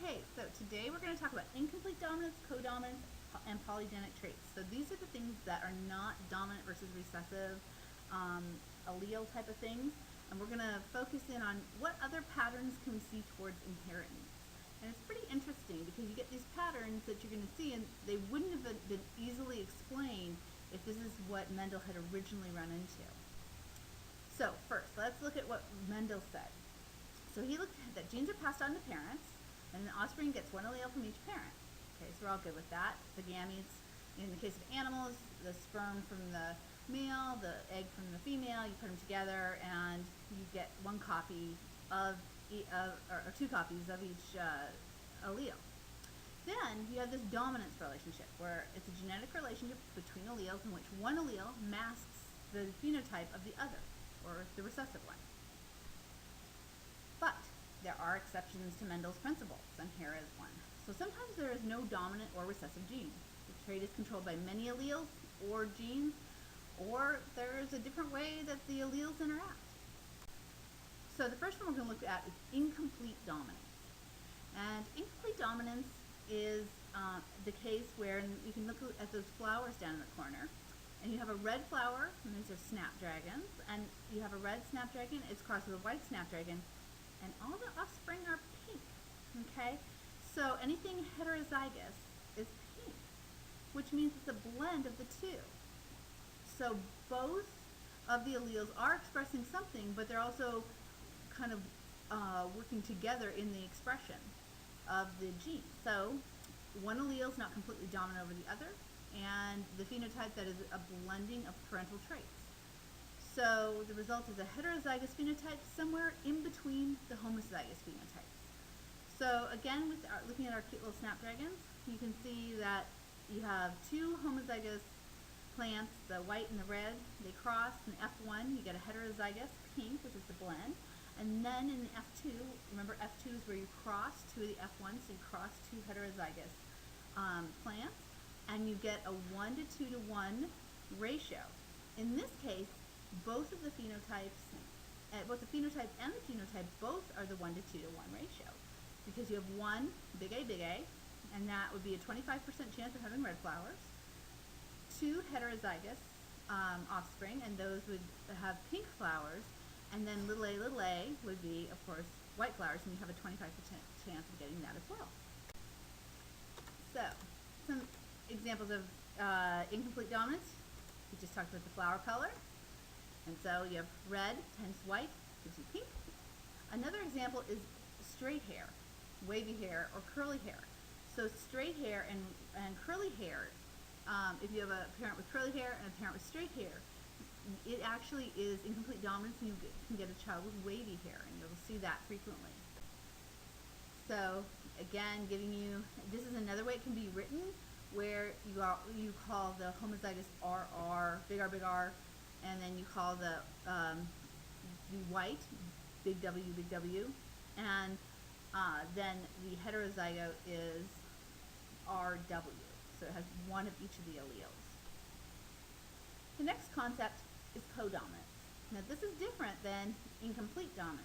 Okay, so today we're going to talk about incomplete dominance, codominance, and polygenic traits. So these are the things that are not dominant versus recessive allele type of things. And we're going to focus in on what other patterns can we see towards inheritance. And it's pretty interesting because you get these patterns that you're going to see and they wouldn't have been easily explained if this is what Mendel had originally run into. So first, let's look at what Mendel said. So he looked at that genes are passed on to parents, and the offspring gets one allele from each parent. Okay, so we're all good with that. The gametes, in the case of animals, the sperm from the male, the egg from the female, you put them together and you get one copy of, or two copies of each allele. Then you have this dominance relationship where it's a genetic relationship between alleles in which one allele masks the phenotype of the other, or the recessive one. But there are exceptions to Mendel's principles, and here is one. So sometimes there is no dominant or recessive gene. The trait is controlled by many alleles or genes, or there is a different way that the alleles interact. So the first one we're going to look at is incomplete dominance. And incomplete dominance is the case where you can look at those flowers down in the corner, and you have a red flower, and these are snapdragons, and you have a red snapdragon, it's crossed with a white snapdragon, and all the offspring are pink, okay? So anything heterozygous is pink, which means it's a blend of the two. So both of the alleles are expressing something, but they're also kind of working together in the expression of the gene. So one allele is not completely dominant over the other, and the phenotype that is a blending of parental traits. So the result is a heterozygous phenotype somewhere in between the homozygous phenotypes. So again, with looking at our cute little snapdragons, you can see that you have two homozygous plants, the white and the red, they cross. In F1, you get a heterozygous pink, which is the blend. And then in F2, remember F2 is where you cross two of the F1, so you cross two heterozygous plants, and you get a 1 to 2 to 1 ratio. In this case, both of the phenotypes, both the phenotype and the genotype, both are the 1 to 2 to 1 ratio, because you have one big A, and that would be a 25% chance of having red flowers, two heterozygous offspring, and those would have pink flowers, and then little a would be, of course, white flowers, and you have a 25% chance of getting that as well. So, some examples of incomplete dominance. We just talked about the flower color. And so you have red times white gives you pink. Another example is straight hair, wavy hair, or curly hair. So straight hair and curly hair, if you have a parent with curly hair and a parent with straight hair, it actually is incomplete dominance, and you can get a child with wavy hair, and you'll see that frequently. So again, giving you, this is another way it can be written, where you call the homozygous RR, big R, and then you call the white big W, and then the heterozygote is RW. So it has one of each of the alleles. The next concept is codominance. Now this is different than incomplete dominance.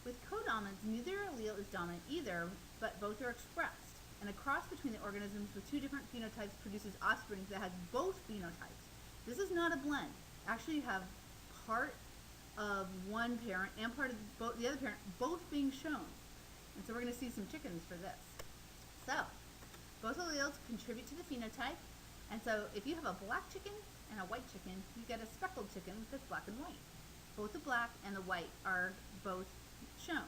With codominance, neither allele is dominant either, but both are expressed. And a cross between the organisms with two different phenotypes produces offspring that has both phenotypes. This is not a blend. Actually, you have part of one parent and part of the other parent both being shown. And so we're going to see some chickens for this. So, both alleles contribute to the phenotype. And so if you have a black chicken and a white chicken, you get a speckled chicken that's black and white. Both the black and the white are both shown.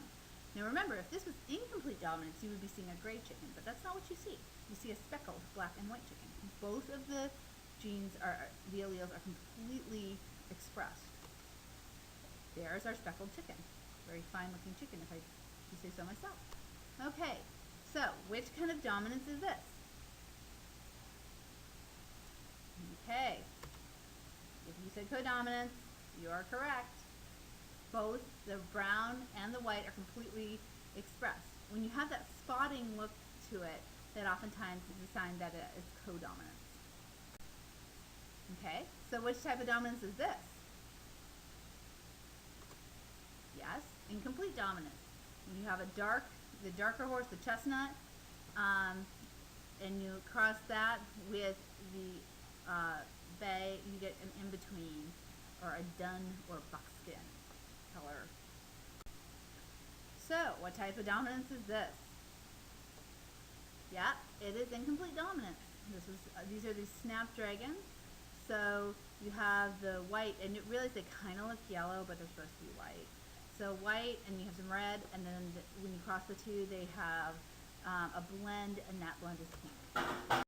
Now remember, if this was incomplete dominance, you would be seeing a gray chicken, but that's not what you see. You see a speckled black and white chicken. Both of the genes the alleles are completely expressed. There's our speckled chicken. Very fine looking chicken, if I say so myself. Okay, so which kind of dominance is this? Okay, if you said codominance, you are correct. Both the brown and the white are completely expressed. When you have that spotting look to it, that oftentimes is a sign that it is codominance. Okay, so which type of dominance is this? Yes, incomplete dominance. When you have the darker horse, the chestnut, and you cross that with the bay, you get an in-between, or a dun or buckskin color. So, what type of dominance is this? Yeah, it is incomplete dominance. These are the snapdragons. So you have the white, and it really they kind of look yellow, but they're supposed to be white. So white, and you have some red, and then when you cross the two, they have a blend, and that blend is pink.